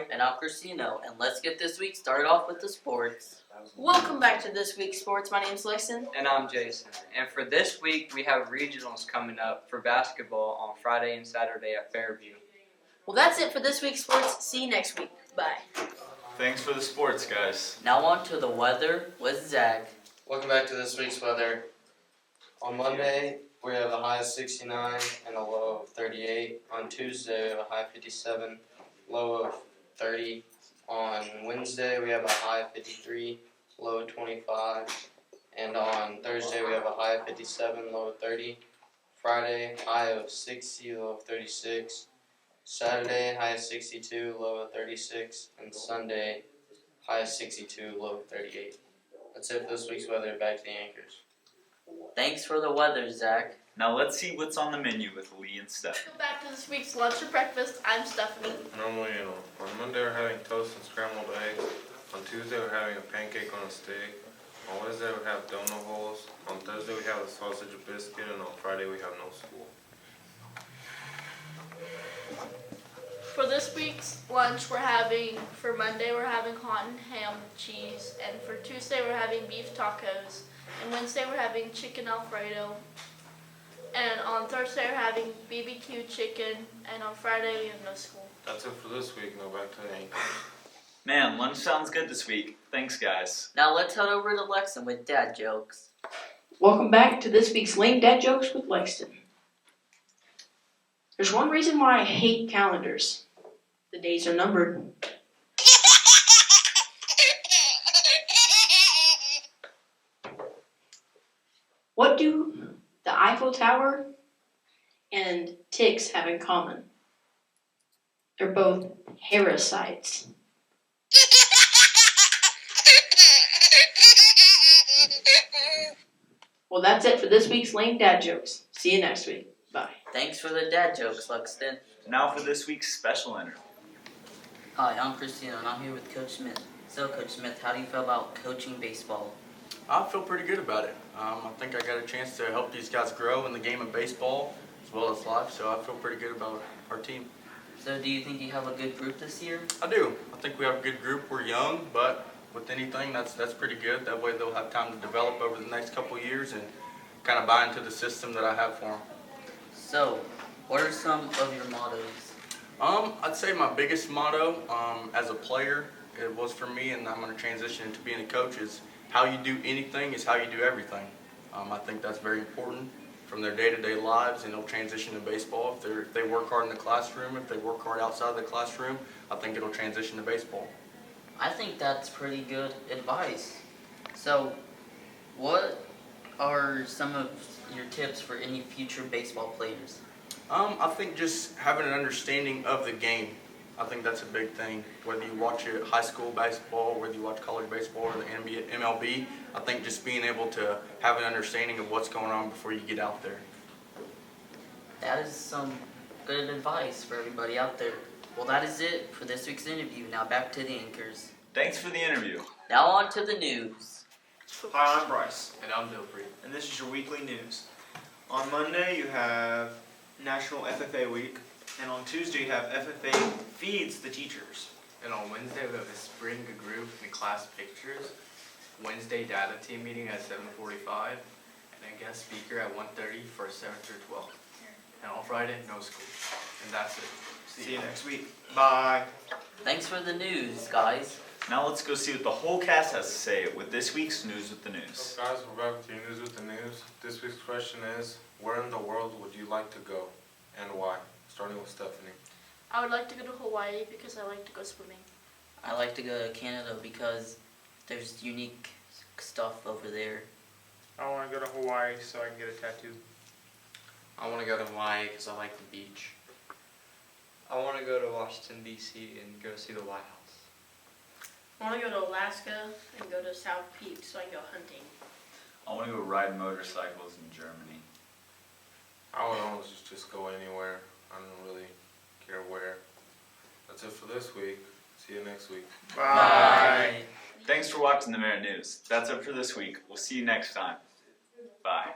Troy. And I'm Christino, and let's get this week started off with the sports. Welcome back to This Week's Sports. My name's Lexon. And I'm Jason. And for this week, we have regionals coming up for basketball on Friday and Saturday at Fairview. Well, that's it for This Week's Sports. See you next week. Bye. Thanks for the sports, guys. Now on to the weather with Zach. Welcome back to this week's weather. On Monday, we have a high of 69 and a low of 38. On Tuesday, we have a high of 57, low of 30. On Wednesday, we have a high of 53, low of 25. And on Thursday, we have a high of 57, low of 30. Friday, high of 60, low of 36. Saturday, high of 62, low of 36. And Sunday, high of 62, low of 38. That's it for this week's weather. Back to the anchors. Thanks for the weather, Zach. Now let's see what's on the menu with Lee and Steph. Welcome back to This Week's Lunch or Breakfast. I'm Stephanie. Normally, on Monday we're having toast and scrambled eggs. On Tuesday we're having a pancake on a stick. On Wednesday we have donut holes. On Thursday we have a sausage and biscuit, and on Friday we have no school. For this week's lunch, for Monday, we're having hot and ham with cheese, and for Tuesday, we're having beef tacos, and Wednesday, we're having chicken Alfredo, and on Thursday, we're having BBQ chicken, and on Friday, we have no school. That's it for this week. Now back to the anchors. Man, lunch sounds good this week. Thanks, guys. Now let's head over to Lexon with dad jokes. Welcome back to This Week's Lame Dad Jokes with Lexington. There's one reason why I hate calendars. The days are numbered. What do the Eiffel Tower and ticks have in common? They're both parasites. Well, that's it for this week's Lame Dad Jokes. See you next week. Bye. Thanks for the dad jokes, Lexton. Now for this week's special interview. Hi, I'm Christina, and I'm here with Coach Smith. So, Coach Smith, how do you feel about coaching baseball? I feel pretty good about it. I think I got a chance to help these guys grow in the game of baseball as well as life, so I feel pretty good about our team. So, do you think you have a good group this year? I do. I think we have a good group. We're young, but with anything, that's pretty good. That way they'll have time to develop over the next couple of years and kind of buy into the system that I have for them. So, what are some of your mottos? I'd say my biggest motto as a player, it was for me, and I'm going to transition into being a coach, is how you do anything is how you do everything. I think that's very important from their day-to-day lives, and it'll transition to baseball. If they work hard in the classroom, if they work hard outside the classroom, I think it'll transition to baseball. I think that's pretty good advice. So, what are some of your tips for any future baseball players? I think just having an understanding of the game. I think that's a big thing. Whether you watch it high school baseball, whether you watch college baseball or the NBA, MLB, I think just being able to have an understanding of what's going on before you get out there. That is some good advice for everybody out there. Well, that is it for this week's interview. Now back to the anchors. Thanks for the interview. Now on to the news. Hi, I'm Bryce. And I'm Dilpreet. And this is your weekly news. On Monday, you have National FFA Week, and on Tuesday, you have FFA Feeds the Teachers. And on Wednesday, we have a spring group and class pictures. Wednesday, data team meeting at 7:45. And a guest speaker at 1:30 for 7 through 12. And on Friday, no school. And that's it. See you next week. Bye. Thanks for the news, guys. Now let's go see what the whole cast has to say with this week's News with the News. So guys, we're back with your news with the news. This week's question is, where in the world would you like to go and why? Starting with Stephanie. I would like to go to Hawaii because I like to go swimming. I like to go to Canada because there's unique stuff over there. I want to go to Hawaii so I can get a tattoo. I want to go to Hawaii because I like the beach. I want to go to Washington, D.C. and go see the White House. I want to go to Alaska and go to South Peak so I can go hunting. I want to go ride motorcycles in Germany. I would almost just go anywhere. I don't really care where. That's it for this week. See you next week. Bye. Thanks for watching the Merritt News. That's it for this week. We'll see you next time. Bye.